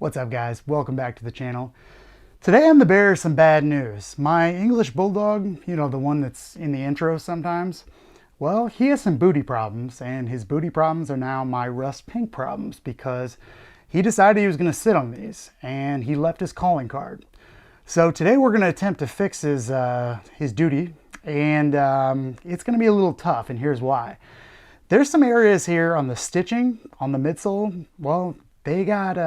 What's up, guys? Welcome back to the channel. Today I'm the bearer of some bad news. My English Bulldog, you know, the one that's in the intro sometimes, well, he has some booty problems, and his booty problems are now my rust pink problems because he decided he was going to sit on these, and he left his calling card. So today we're going to attempt to fix his duty, and it's going to be a little tough, and here's why. There's some areas here on the stitching, on the midsole, well, they got,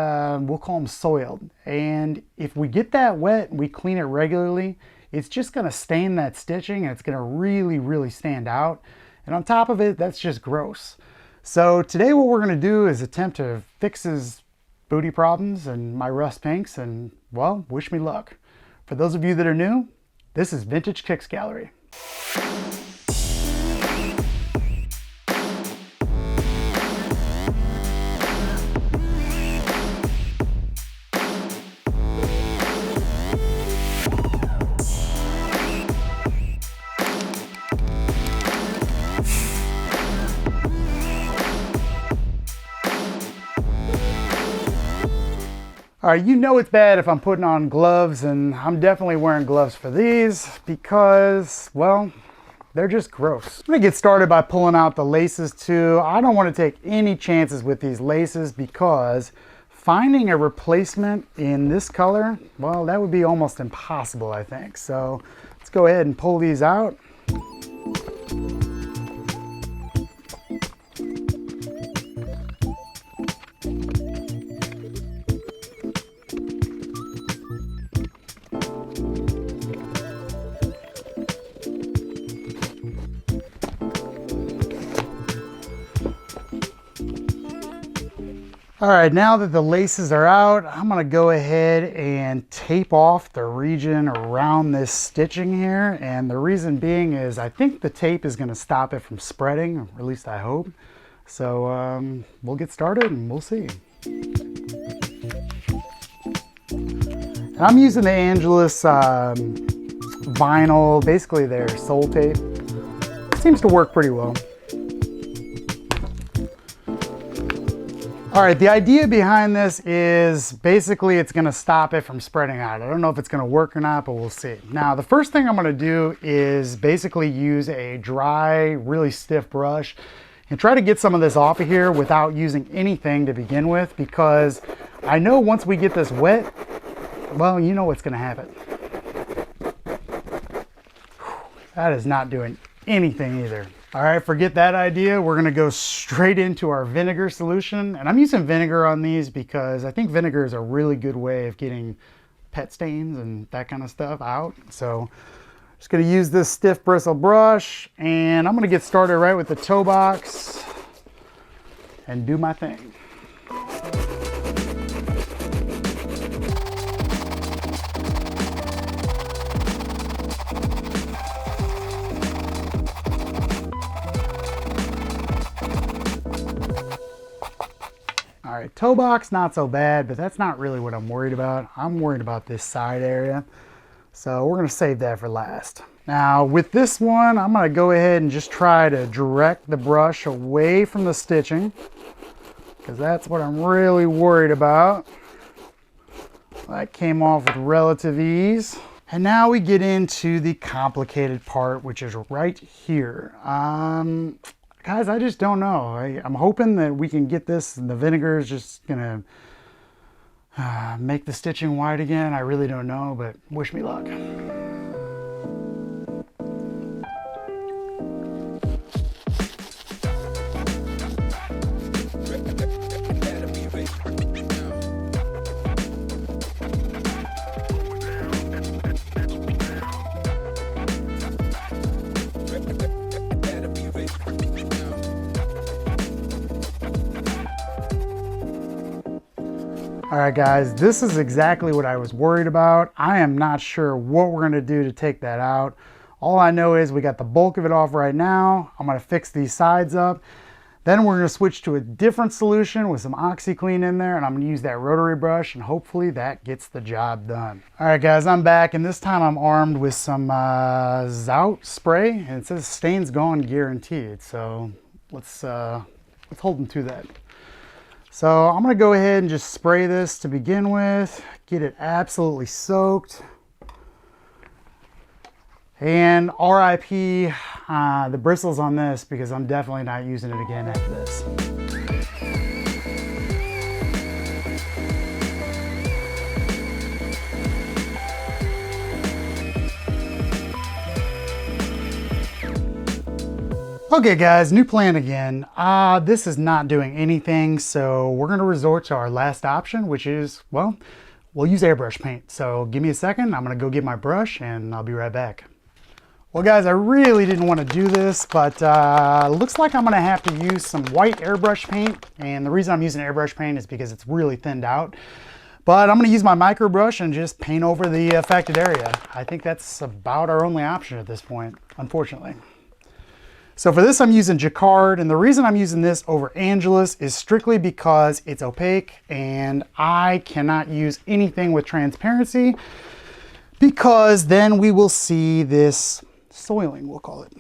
we'll call them soiled. And if we get that wet, we clean it regularly, it's just gonna stain that stitching and it's gonna really stand out. And on top of it, that's just gross. So today what we're gonna do is attempt to fix his booty problems and my rust pinks, and well, wish me luck. For those of you that are new, this is Vintage Kicks Gallery. All right, you know it's bad if I'm putting on gloves, and I'm definitely wearing gloves for these because, well, they're just gross. I'm gonna get started by pulling out the laces too. I don't want to take any chances with these laces because finding a replacement in this color, well, that would be almost impossible, I think. So let's go ahead and pull these out. All right, now that the laces are out, I'm gonna go ahead and tape off the region around this stitching here. And the reason being is I think the tape is gonna stop it from spreading, or at least I hope. So we'll get started and we'll see. And I'm using the Angelus vinyl, basically their sole tape. It seems to work pretty well. All right, the idea behind this is basically it's gonna stop it from spreading out. I don't know if it's gonna work or not, but we'll see. Now, the first thing I'm gonna do is basically use a dry, really stiff brush and try to get some of this off of here without using anything to begin with, because I know once we get this wet, well, you know what's gonna happen. That is not doing anything either. All right, forget that idea. We're gonna go straight into our vinegar solution. And I'm using vinegar on these because I think vinegar is a really good way of getting pet stains and that kind of stuff out. So just gonna use this stiff bristle brush, and I'm gonna get started right with the toe box and do my thing. All right, toe box, not so bad, but that's not really what I'm worried about. I'm worried about this side area. So we're gonna save that for last. Now with this one, I'm gonna go ahead and just try to direct the brush away from the stitching, because that's what I'm really worried about. That came off with relative ease. And now we get into the complicated part, which is right here. Guys, I just don't know. I'm hoping that we can get this, and the vinegar is just gonna make the stitching white again. I really don't know, but wish me luck. All right, guys, this is exactly what I was worried about. I am not sure what we're gonna do to take that out. All I know is we got the bulk of it off right now. I'm gonna fix these sides up. Then we're gonna switch to a different solution with some OxyClean in there, and I'm gonna use that rotary brush, and hopefully that gets the job done. All right, guys, I'm back, and this time I'm armed with some Zout spray, and it says stains gone guaranteed. So let's hold them to that. So I'm gonna go ahead and just spray this to begin with, get it absolutely soaked. And RIP the bristles on this, because I'm definitely not using it again after this. Okay guys, new plan again. This is not doing anything, so we're gonna resort to our last option, which is, well, we'll use airbrush paint. So give me a second, I'm gonna go get my brush and I'll be right back. Well guys, I really didn't want to do this, but looks like I'm gonna have to use some white airbrush paint. And the reason I'm using airbrush paint is because it's really thinned out. But I'm gonna use my micro brush and just paint over the affected area. I think that's about our only option at this point, unfortunately. So for this, I'm using Jacquard, and the reason I'm using this over Angelus is strictly because it's opaque and I cannot use anything with transparency, because then we will see this soiling, we'll call it.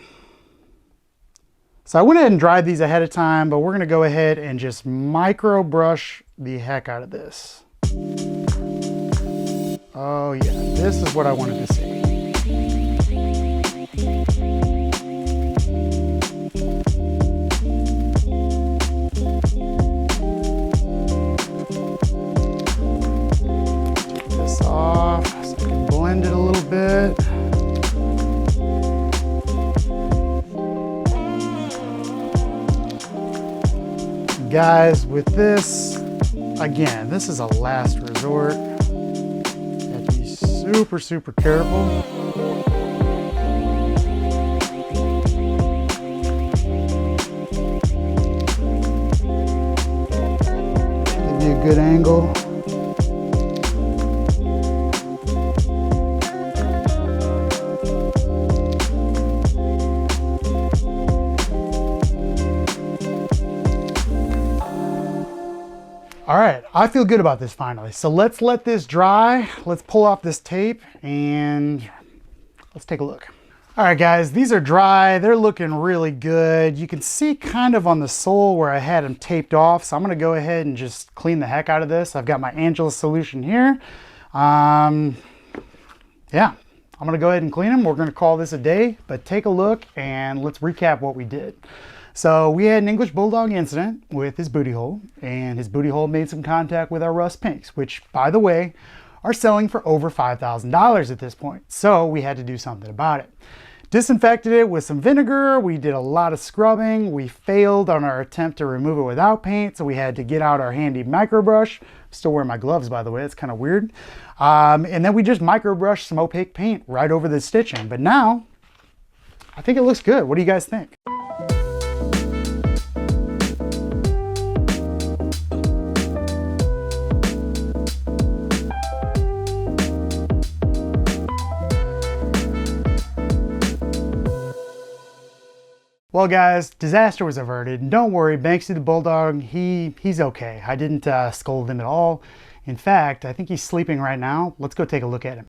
So I went ahead and dried these ahead of time, but we're gonna go ahead and just micro brush the heck out of this. Oh yeah, this is what I wanted to see. Off so I can blend it a little bit. Guys, with this, again, this is a last resort. You have to be super careful. Give you a good angle. All right, I feel good about this finally. So let's let this dry. Let's pull off this tape and let's take a look. All right, guys, these are dry. They're looking really good. You can see kind of on the sole where I had them taped off. So I'm gonna go ahead and just clean the heck out of this. I've got my Angelus solution here. Yeah, I'm gonna go ahead and clean them. We're gonna call this a day, but take a look and let's recap what we did. So we had an English Bulldog incident with his booty hole, and his booty hole made some contact with our rust pinks, which, by the way, are selling for over $5,000 at this point. So we had to do something about it. Disinfected it with some vinegar. We did a lot of scrubbing. We failed on our attempt to remove it without paint, so we had to get out our handy micro brush. Still wearing my gloves, by the way. It's kind of weird. And then we just micro brushed some opaque paint right over the stitching. But now, I think it looks good. What do you guys think? Well guys, disaster was averted. Don't worry, Banksy the Bulldog, he's okay. I didn't scold him at all. In fact, I think he's sleeping right now. Let's go take a look at him.